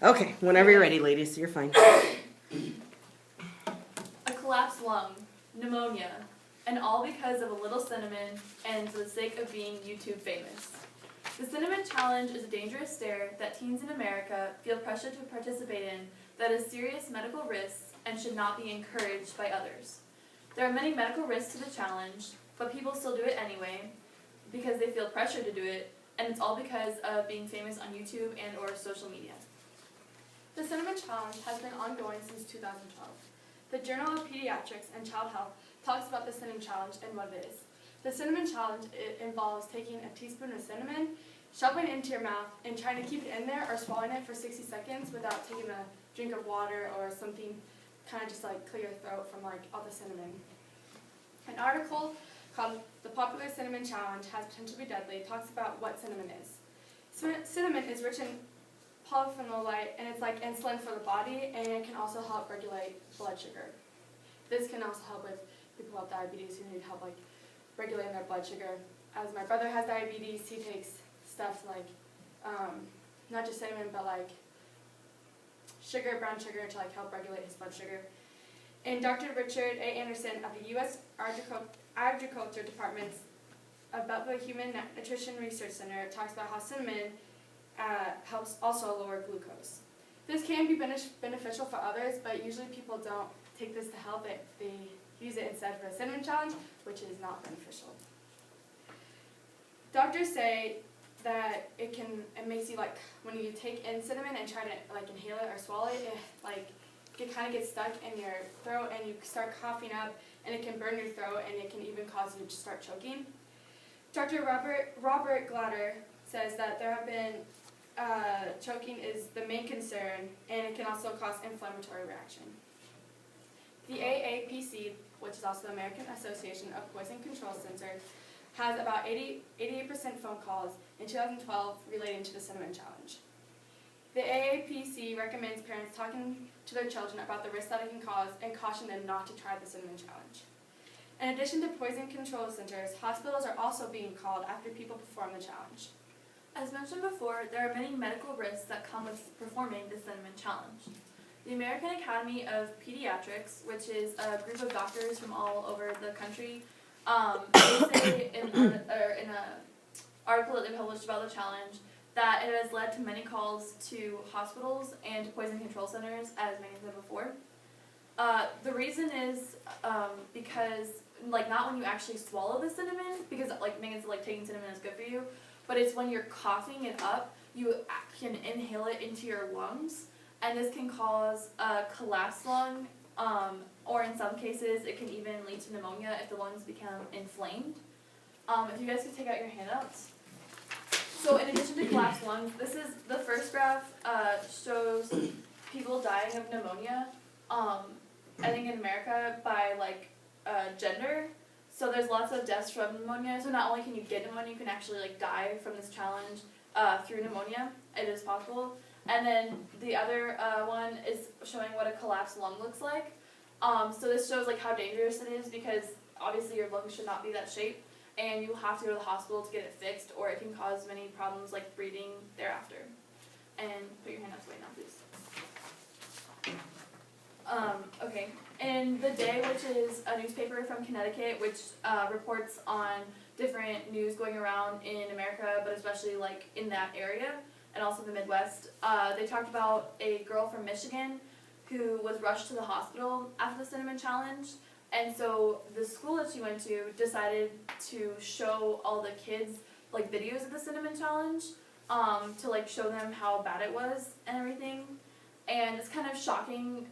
Okay, whenever you're ready, ladies, you're fine. A collapsed lung, pneumonia, and all because of a little cinnamon and for the sake of being YouTube famous. The Cinnamon Challenge is a dangerous stare that teens in America feel pressure to participate in that is serious medical risks and should not be encouraged by others. There are many medical risks to the challenge, but people still do it anyway because they feel pressure to do it, and it's all because of being famous on YouTube and or social media. The Cinnamon Challenge has been ongoing since 2012. The Journal of Pediatrics and Child Health talks about the Cinnamon Challenge and what it is. The Cinnamon Challenge involves taking a teaspoon of cinnamon, shoving it into your mouth, and trying to keep it in there or swallowing it for 60 seconds without taking a drink of water or something kind of just like clear your throat from like all the cinnamon. An article called The Popular Cinnamon Challenge Has Potential to Be Deadly talks about what cinnamon is. Cinnamon is rich in polyphenolate, and it's like insulin for the body, and it can also help regulate blood sugar. This can also help with people with diabetes who need help like regulating their blood sugar. As my brother has diabetes, he takes stuff like not just cinnamon, but like sugar, brown sugar, to like help regulate his blood sugar. And Dr. Richard A. Anderson of the U.S. Agriculture Department's Bethel Human Nutrition Research Center talks about how cinnamon helps also lower glucose. This can be beneficial for others, but usually people don't take this to health. They use it instead for a cinnamon challenge, which is not beneficial. Doctors say that it makes you like, when you take in cinnamon and try to like inhale it or swallow it, it kind of gets stuck in your throat and you start coughing up, and it can burn your throat, and it can even cause you to start choking. Dr. Robert Glatter says that there have been choking is the main concern, and it can also cause inflammatory reaction. The AAPC, which is also the American Association of Poison Control Center, has about 88% phone calls in 2012 relating to the Cinnamon Challenge. The AAPC recommends parents talking to their children about the risks that it can cause and caution them not to try the Cinnamon Challenge. In addition to poison control centers, hospitals are also being called after people perform the challenge. As mentioned before, there are many medical risks that come with performing the Cinnamon Challenge. The American Academy of Pediatrics, which is a group of doctors from all over the country, they say in an article that they published about the challenge that it has led to many calls to hospitals and poison control centers, as Meghann said before. The reason is because, like, not when you actually swallow the cinnamon, because, like Meghann said, like, taking cinnamon is good for you, but it's when you're coughing it up, you can inhale it into your lungs, and this can cause a collapsed lung, or in some cases, it can even lead to pneumonia if the lungs become inflamed. If you guys could take out your handouts. So in addition to collapsed lungs, this is the first graph shows people dying of pneumonia, I think in America, by like gender. So there's lots of deaths from pneumonia. So not only can you get pneumonia, you can actually like die from this challenge through pneumonia. It is possible. And then the other one is showing what a collapsed lung looks like. So this shows like how dangerous it is, because obviously your lungs should not be that shape, and you have to go to the hospital to get it fixed, or it can cause many problems like breathing thereafter. And put your hand up right now, please. Okay. And The Day, which is a newspaper from Connecticut, which reports on different news going around in America, but especially like in that area, and also the Midwest. They talked about a girl from Michigan who was rushed to the hospital after the Cinnamon Challenge. And so the school that she went to decided to show all the kids like videos of the Cinnamon Challenge to like show them how bad it was and everything. And it's kind of shocking.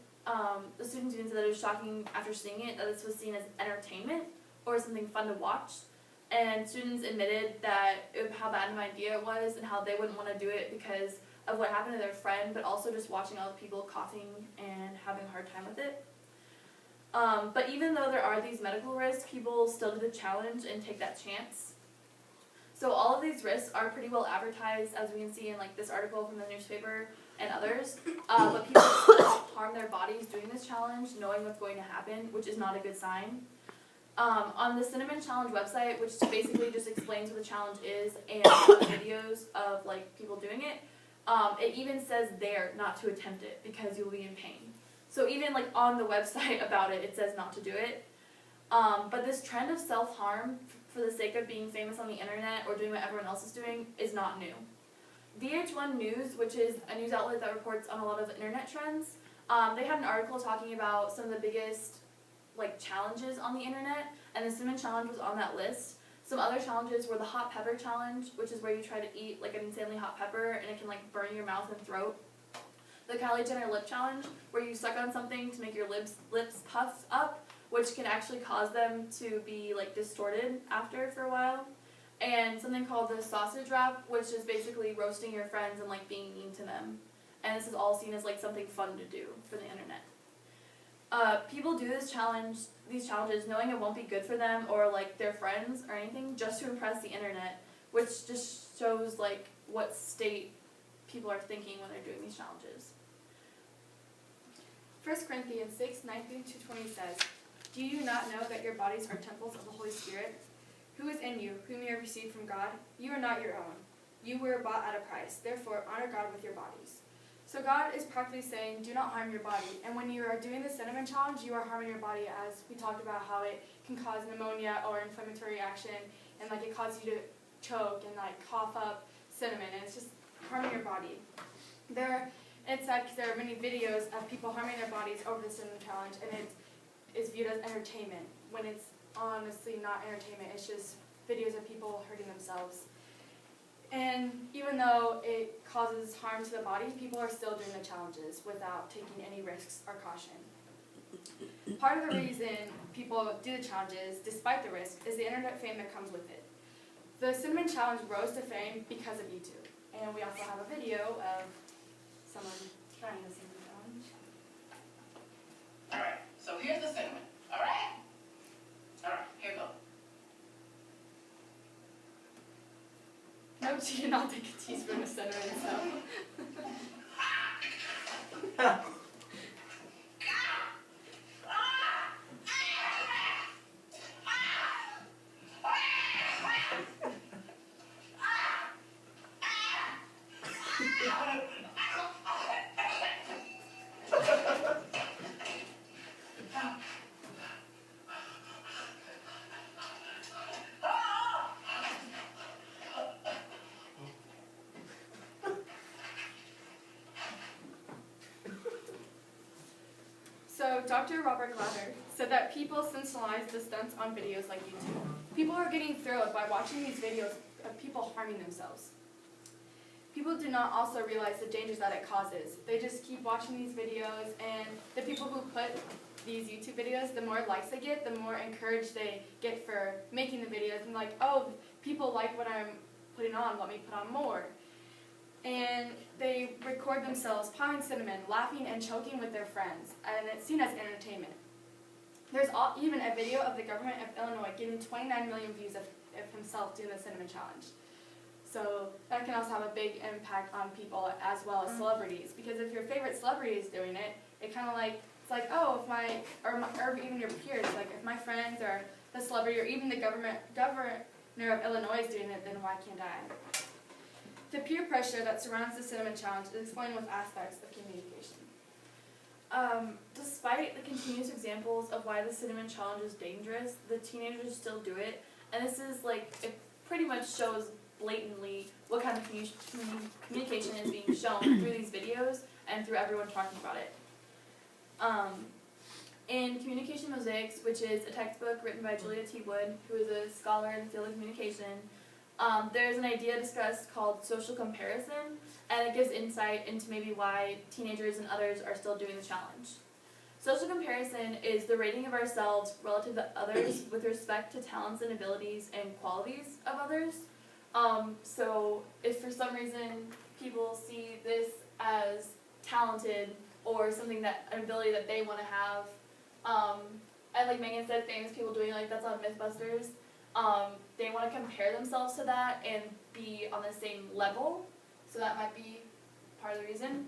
The students even said that it was shocking after seeing it that this was seen as entertainment or something fun to watch. And students admitted that how bad of an idea it was and how they wouldn't want to do it because of what happened to their friend, but also just watching all the people coughing and having a hard time with it. But even though there are these medical risks, people still do the challenge and take that chance. So all of these risks are pretty well advertised, as we can see in like this article from the newspaper and others. But people still harm their bodies doing this challenge, knowing what's going to happen, which is not a good sign. On the Cinnamon Challenge website, which basically just explains what the challenge is and videos of like people doing it, it even says there not to attempt it because you'll be in pain. So even like on the website about it, it says not to do it. But this trend of self-harm for the sake of being famous on the internet or doing what everyone else is doing is not new. VH1 News, which is a news outlet that reports on a lot of internet trends, they had an article talking about some of the biggest like challenges on the internet, and the cinnamon challenge was on that list. Some other challenges were the hot pepper challenge, which is where you try to eat like an insanely hot pepper and it can like burn your mouth and throat. The Kylie Jenner lip challenge, where you suck on something to make your lips puff up, which can actually cause them to be like distorted after for a while. And something called the sausage wrap, which is basically roasting your friends and like being mean to them. And this is all seen as like something fun to do for the internet. People do these challenges knowing it won't be good for them or like their friends or anything, just to impress the internet, which just shows like what state people are thinking when they're doing these challenges. 1 Corinthians 6:19-20 says, "Do you not know that your bodies are temples of the Holy Spirit, who is in you, whom you have received from God? You are not your own. You were bought at a price. Therefore, honor God with your bodies." So God is practically saying, do not harm your body. And when you are doing the cinnamon challenge, you are harming your body, as we talked about how it can cause pneumonia or inflammatory reaction, and like it causes you to choke and like cough up cinnamon, and it's just harming your body. It's sad because there are many videos of people harming their bodies over the cinnamon challenge, and it is viewed as entertainment, when it's honestly not entertainment. It's just videos of people hurting themselves. And even though it causes harm to the body, people are still doing the challenges without taking any risks or caution. Part of the reason people do the challenges, despite the risk, is the internet fame that comes with it. The cinnamon challenge rose to fame because of YouTube. And we also have a video of someone trying the cinnamon challenge. Alright, so here's the cinnamon, alright? Alright, here goes. No, she did not take a teaspoon of cinnamon, so. So Dr. Robert Glatter said that people sensationalize the stunts on videos like YouTube. People are getting thrilled by watching these videos of people harming themselves. People do not also realize the dangers that it causes. They just keep watching these videos, and the people who put these YouTube videos, the more likes they get, the more encouraged they get for making the videos, and like, oh, people like what I'm putting on, let me put on more. And they record themselves pounding cinnamon, laughing and choking with their friends, and it's seen as entertainment. There's even a video of the government of Illinois getting 29 million views of himself doing the cinnamon challenge. So that can also have a big impact on people as well as celebrities, because if your favorite celebrity is doing it, it kind of like, it's like, oh, or even your peers, like if my friends or the celebrity or even the governor of Illinois is doing it, then why can't I? The peer pressure that surrounds the cinnamon challenge is explained with aspects of communication. Despite the continuous examples of why the cinnamon challenge is dangerous, the teenagers still do it, and this is like, it pretty much shows blatantly what kind of communication is being shown through these videos and through everyone talking about it. In Communication Mosaics, which is a textbook written by Julia T. Wood, who is a scholar in the field of communication, there's an idea discussed called social comparison, and it gives insight into maybe why teenagers and others are still doing the challenge. Social comparison is the rating of ourselves relative to others with respect to talents and abilities and qualities of others. So if for some reason people see this as talented or something that, an ability that they want to have, and like Meghann said, famous people doing like that's on Mythbusters, they want to compare themselves to that and be on the same level, so that might be part of the reason.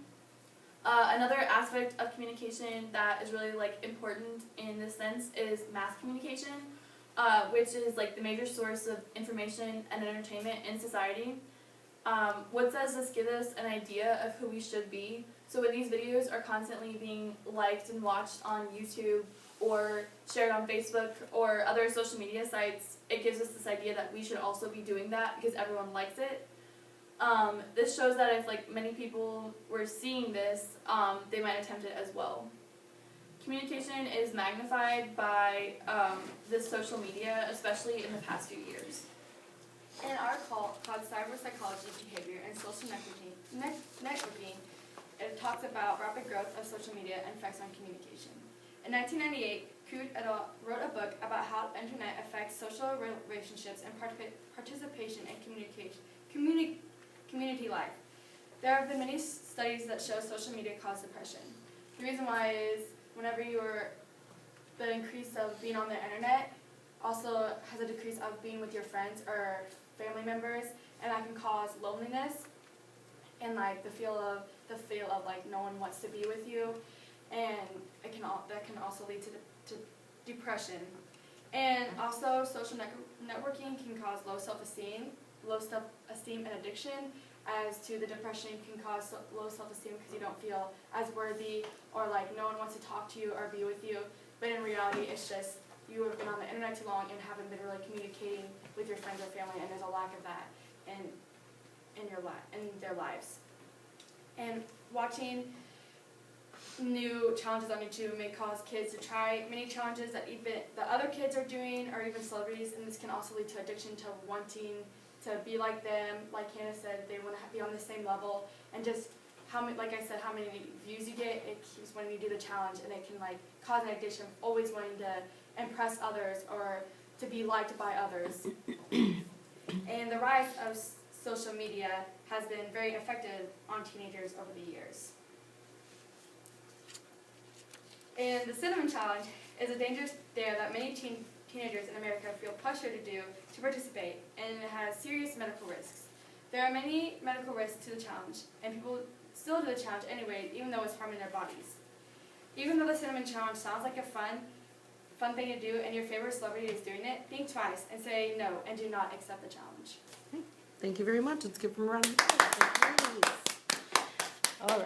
Another aspect of communication that is really like important in this sense is mass communication, which is like the major source of information and entertainment in society. What does this give us an idea of who we should be? So when these videos are constantly being liked and watched on YouTube or shared on Facebook or other social media sites, it gives us this idea that we should also be doing that because everyone likes it. This shows that if like many people were seeing this, they might attempt it as well. Communication is magnified by this social media, especially in the past few years. In an article called Cyber Psychology, Behavior, and Social Networking, it talks about rapid growth of social media and effects on communication. In 1998, Coot et al. Wrote a book about how the internet affects social relationships and participation in community life. There have been many studies that show social media cause depression. The reason why is the increase of being on the internet also has a decrease of being with your friends or family members, and that can cause loneliness and like the feel of like no one wants to be with you, and that can also lead to depression. And also social networking can cause low self-esteem and addiction, as to the depression can cause low self-esteem because you don't feel as worthy or like no one wants to talk to you or be with you, but in reality it's just you have been on the internet too long and haven't been really communicating with your friends or family, and there's a lack of that in their lives. And watching new challenges on YouTube may cause kids to try many challenges that even the other kids are doing, or even celebrities, and this can also lead to addiction to wanting to be like them. Like Hannah said, they want to be on the same level, and just how many views you get, it keeps wanting to do the challenge, and it can like cause an addiction of always wanting to impress others or to be liked by others. And the rise of social media has been very effective on teenagers over the years. And the Cinnamon Challenge is a dangerous dare that many teenagers in America feel pressure to do to participate, and it has serious medical risks. There are many medical risks to the challenge, and people still do the challenge anyway, even though it's harming their bodies. Even though the Cinnamon Challenge sounds like a fun thing to do, and your favorite celebrity is doing it, think twice and say no and do not accept the challenge. Thank you very much. Let's give them a round of applause.